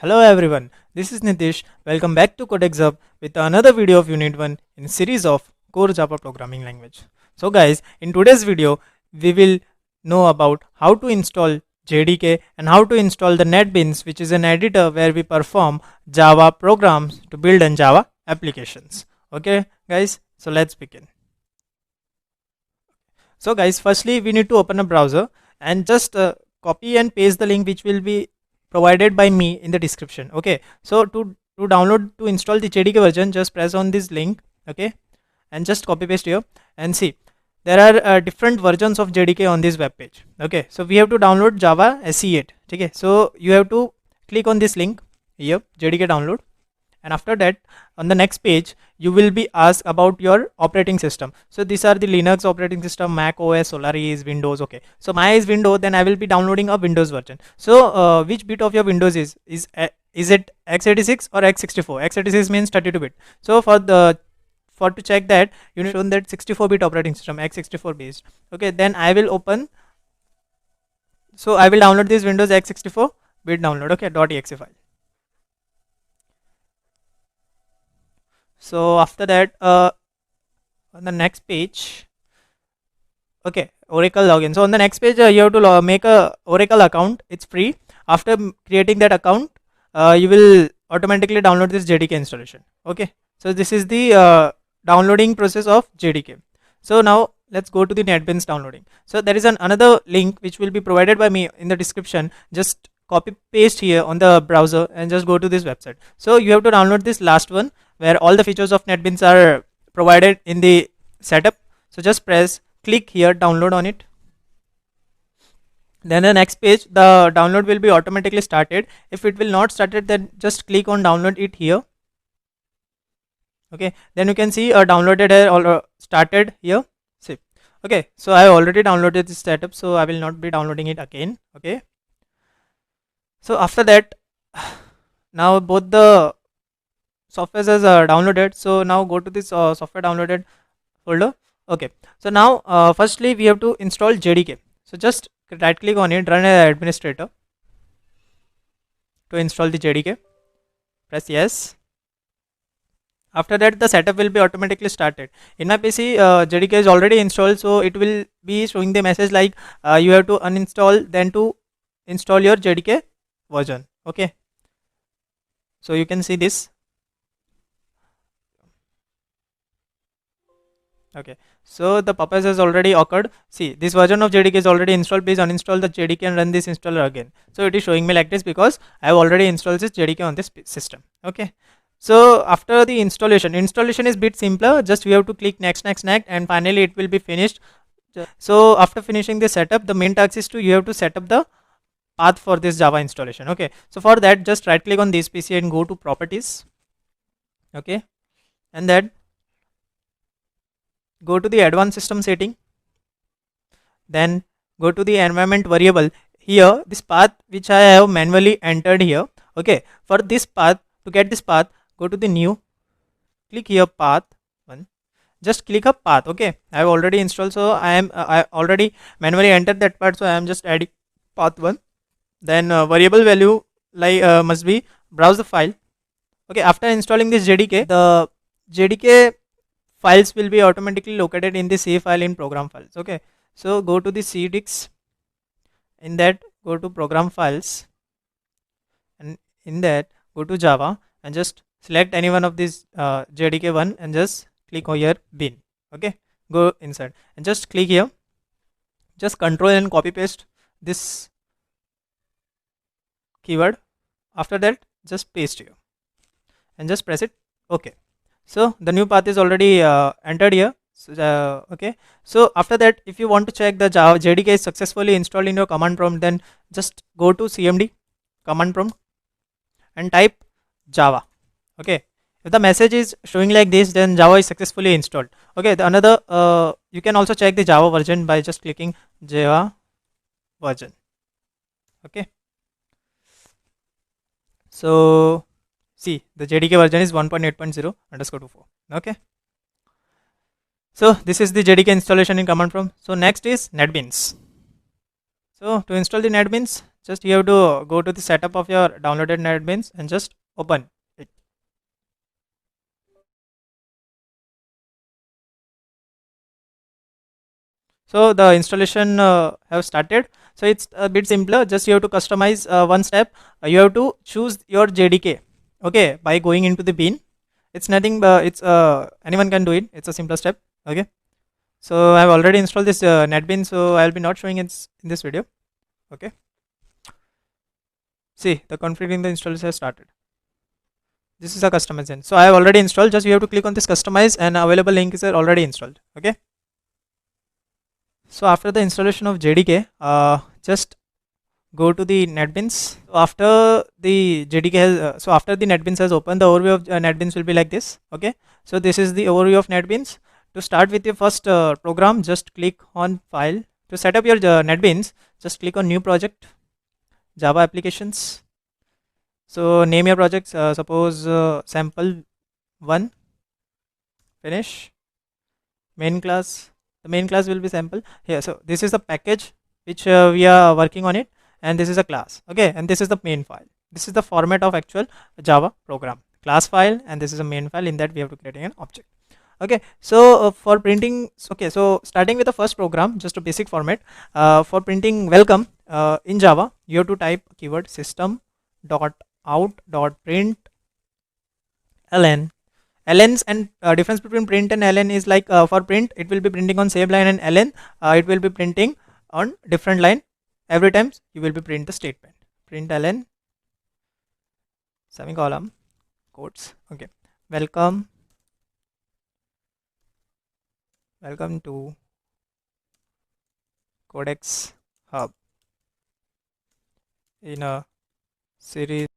Hello everyone, this is Nitish. Welcome back to Codex Hub with another video of Unit 1 in series of Core Java Programming Language. So guys, in today's video, we will know about how to install JDK and how to install the NetBeans, which is an editor where we perform Java programs to build on Java applications. Okay guys, so let's begin. So guys, firstly we need to open a browser and just copy and paste the link which will be provided by me in the description. Okay, so to install the JDK version, just press on this link. Okay, and just copy paste here and see there are different versions of JDK on this web page. Okay, so we have to download Java SE8. Okay, so you have to click on this link here, JDK download, and after that on the next page you will be asked about your operating system. So these are the Linux operating system, Mac OS, Solaris, Windows. Okay, so my is Windows, then I will be downloading a Windows version. So which bit of your Windows is it x86 or x64? X86 means 32-bit. So to check that, you need to show that 64-bit operating system, x64 based. Okay, then I will open, so I will download this Windows x64 bit download. Okay, .exe file. So after that, on the next page, okay, Oracle login. So on the next page, you have to make a Oracle account. It's free. After creating that account, you will automatically download this JDK installation. Okay, so this is the downloading process of JDK. So now let's go to the NetBeans downloading. So there is another link which will be provided by me in the description. Just copy paste here on the browser and just go to this website. So you have to download this last one where all the features of NetBeans are provided in the setup. So just click here, download on it. Then the next page, the download will be automatically started. If it will not started, then just click on download it here. Okay, then you can see downloaded here or started here. See, okay, so I already downloaded this setup, so I will not be downloading it again. Okay, so after that, now both the software is downloaded. So now go to this software downloaded folder. Okay, so now firstly we have to install JDK. So just right click on it, run as administrator to install the JDK. Press yes. After that, the setup will be automatically started. In my PC, JDK is already installed, so it will be showing the message like you have to uninstall, then to install your JDK version. Okay, so you can see this. Okay, so the purpose has already occurred. See, this version of JDK is already installed. Please uninstall the JDK and run this installer again. So it is showing me like this because I have already installed this JDK on this system. Okay, so after the installation is bit simpler. Just we have to click next and finally it will be finished. So after finishing the setup, the main task is you have to set up the path for this Java installation. Okay, so for that, just right click on this PC and go to properties. Okay, and then go to the advanced system setting, then go to the environment variable. Here this path which I have manually entered here. Okay, for this path, to get this path, go to the new, click here path one, just click a path. Okay, I have already installed, so I already manually entered that part, so I am just adding path one. Then variable value like must be browse the file. Okay, after installing this JDK, the JDK files will be automatically located in the C file in program files. Okay, so go to the cdix, in that go to program files, and in that go to Java and just select any one of these JDK one and just click on here bin. Okay, go inside and just click here, just control and copy paste this keyword. After that, just paste here and just press it. Okay, so the new path is already entered here. So, okay, so after that, if you want to check the Java JDK is successfully installed in your command prompt, then just go to CMD command prompt and type Java. Okay, if the message is showing like this, then Java is successfully installed. Okay, the another you can also check the Java version by just clicking Java version. Okay, so see, the JDK version is 1.8.0_24. Okay, so this is the JDK installation in command prompt. So next is NetBeans. So to install the NetBeans, just you have to go to the setup of your downloaded NetBeans and just open it. So the installation have started. So it's a bit simpler. Just you have to customize one step. You have to choose your JDK. Okay, by going into the bean. It's nothing. But it's anyone can do it. It's a simpler step. Okay. So I've already installed this NetBeans. So I'll be not showing it in this video. Okay. See, the configuring the installers has started. This is a customization. So I have already installed. Just you have to click on this customize and available link is already installed. Okay. So after the installation of JDK, just go to the NetBeans. So after the JDK has, after the NetBeans has opened, the overview of NetBeans will be like this. Okay. So this is the overview of NetBeans. To start with your first program, just click on File. To set up your NetBeans, just click on New Project, Java Applications. So name your project. Suppose sample 1. Finish. Main class. The main class will be sample here. So this is the package which we are working on it, and this is a class. Okay, and this is the main file. This is the format of actual Java program. Class file, and this is a main file. In that we have to create an object. Okay, so for printing, okay, so starting with the first program, just a basic format. For printing welcome in Java, you have to type keyword system dot out dot print ln. Ln's and difference between print and ln is like for print it will be printing on same line, and ln it will be printing on different line. Every time you will be print the statement print ln semicolon quotes. Okay, welcome to Codex Hub in a series